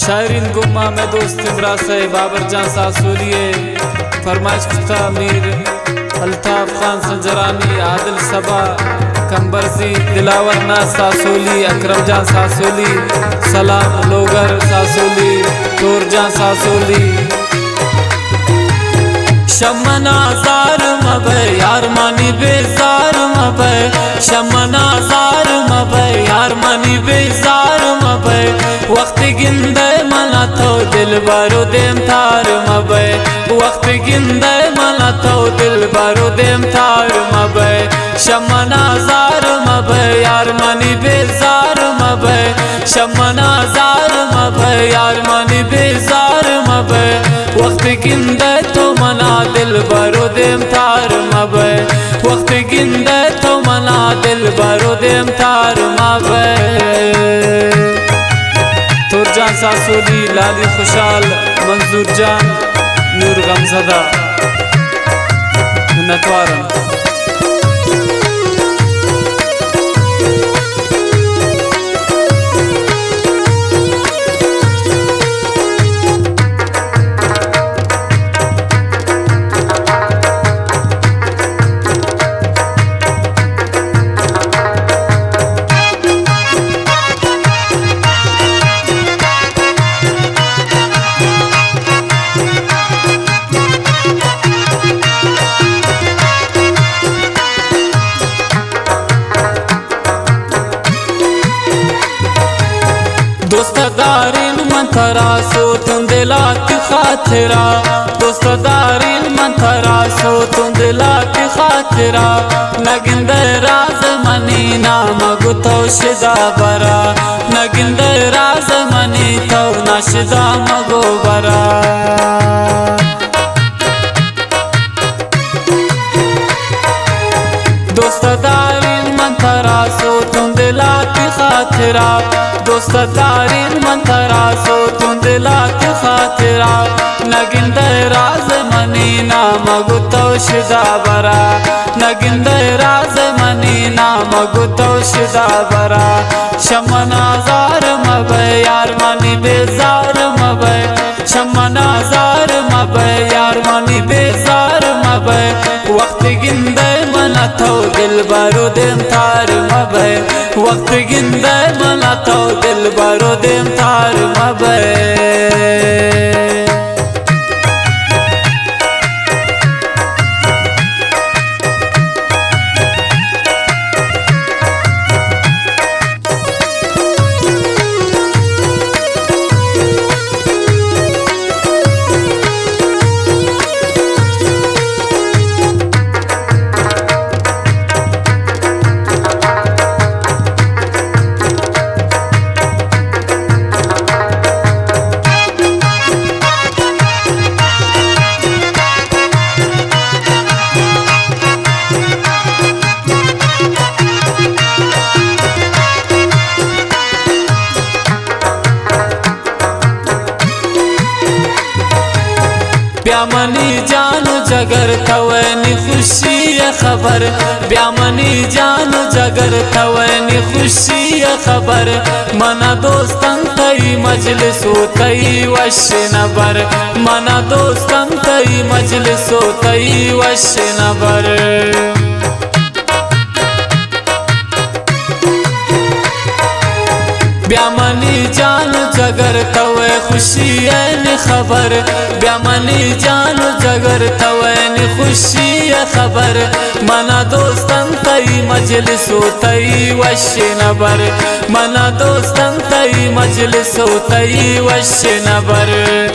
शायरीन गुम्मा में दोस्त इमरा से बाबर जान सासोलिए फरमाइश कुस्ता मीर अल्ताफ खान संजरानी आदिल सबा कंबरसी दिलावर ना सासोली अकरम जान सासोली सलाम लोगर सासोली तोर जान सासोली शमना जार मबे यार मानी बेजार मबे शमना जार मबे यार मानी बेजार मबे वक्त गिंदे मला तो दिल बारो देम थार मबे वक्त गिंदे मला तो दिल बारो देम थार मबे शमना जार मबे यार मानी बेजार मबे शमना जार मबे यार मानी बेजार मबे वक्त गिंदे तो मना दिल बारो देम थार मबे वक्त गिंदे तो मना दिल बारो देम थार मबे तोर जान सासोली लाली खुशाल मंजूर जान नूर गमजदा नटवारन दोस्तदारिन मंथरा सो तुम दिला की खातिरा दोस्तदारिन मंथरा सो तुम दिला की खातिरा नगिंदे राज मनी नाम गुतो शिदा बरा नगिंदे राज मनी तो नशिदा मगो बरा दोस्तदारिन मंथरा सो तुम दिला की खातिरा दोस्तदारिन मंथरा सो तुम दिला की खातिरा नगिंदे राज मनी नाम गुतो शिदा बरा नगिंदे राज मनी नाम गुतो शिदा बरा शमना जार मबे यार मनी बेजार मबे शमना जार मबे यार मनी बेजार मबे वक्त गिंदे मना तो दिल बारो देम थार मबे वक्त गिंदे मना तो दिल बारो देम थार मबे ब्यामनी जानो जगर थवैनी खुशी खबर ब्यामनी जानो जगर थवैनी खुशी खबर मना दोस्तन तई मजलिस तई वश नबर मना दोस्तन तई मजलिस तई वश नबर ब्यामनी जान जगर तवे खुशी खबर ब्यामनी जान जगर तवे खुशी खबर मना दोस्तन तई मजलिस तई वश नबर मना दोस्तन तई मजलिस तई वश नबर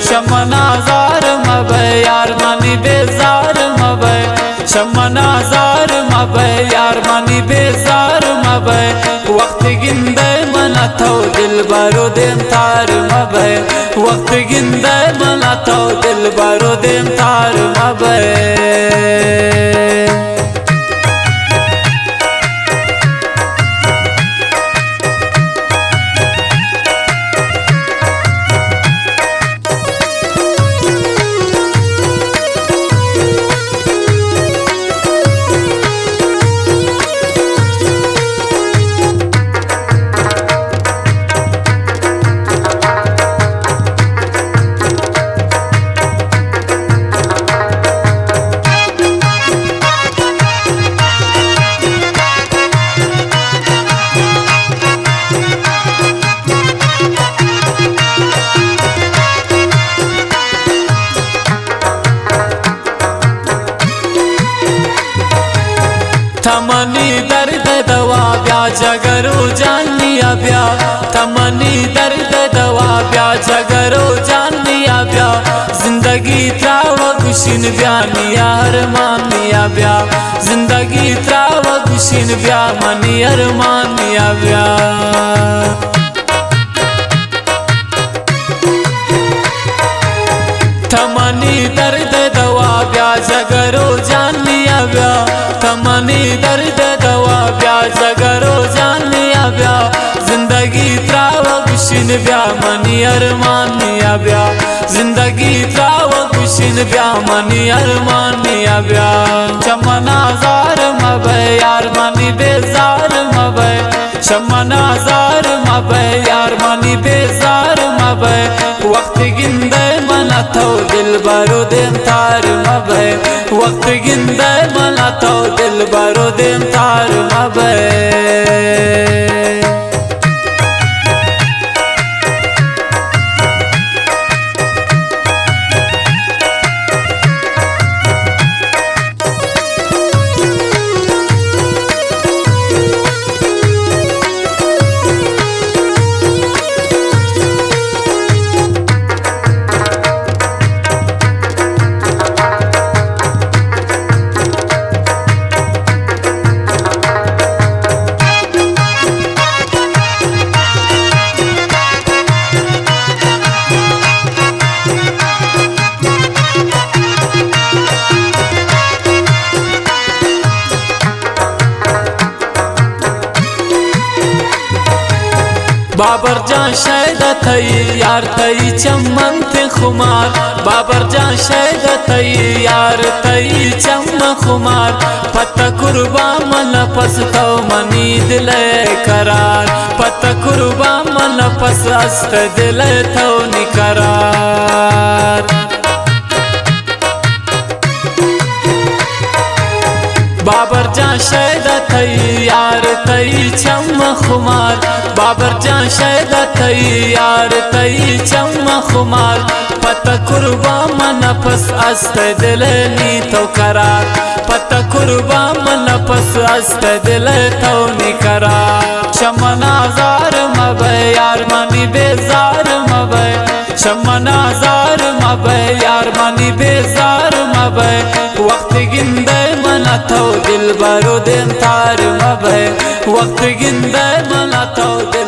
शमना जार मबे यार मनी बेजार मबे शमना जार मबे यार मनी बेजार मबे वक्त गिंदे मना तो दिल बारो देम थार मबे वक्त गिंदे मना तो दिल बारो देम थार मबे بیا تمنی درد دوا بیا جگرو جان نیا بیا زندگی تراو گوشین بیا نیا ارمان نیا بیا زندگی تراو گوشین بیا منی ارمان نیا بیا تمنی درد دوا بیا جگرو جان نیا بیا تمنی درد دوا بیا جگرو جان نیا بیا زندگی تراو گوشین بیا منی ارمان نیا بیا زندگی تراو گوشین بیا منی ارمان نیا بیا چمنا زار مبه یار منی بیزار مبه چمنا زار مبه یار منی بیزار مبه وقت گنده منا تو دل برو دیم تار مبه وقت گنده منا تو دل برو دیم تار مبه बाबर जान शायद थई यार थई चमन थे खुमार बाबर जान शायद थई यार थई चमन खुमार पता कुर्बा मन पसतो मनी दिल करार पता कुर्बा मन पस अस्त दिल थो निकरार बाबर जान शायद थई यार थई चम खुमार बाबर जान शायद थई यार थई चम खुमार पता कुर्बा मन पस अस्त दिल नी तो करार पता कुर्बा मन पस अस्त दिल तो नी करार शमना जार मबे यार मनी बेजार मबे शमना जार मबे यार मनी बेजार मबे वक्त गिंदे मना तो दिल बरो दिन तार मबे वक्त गिंदे मना तो दिल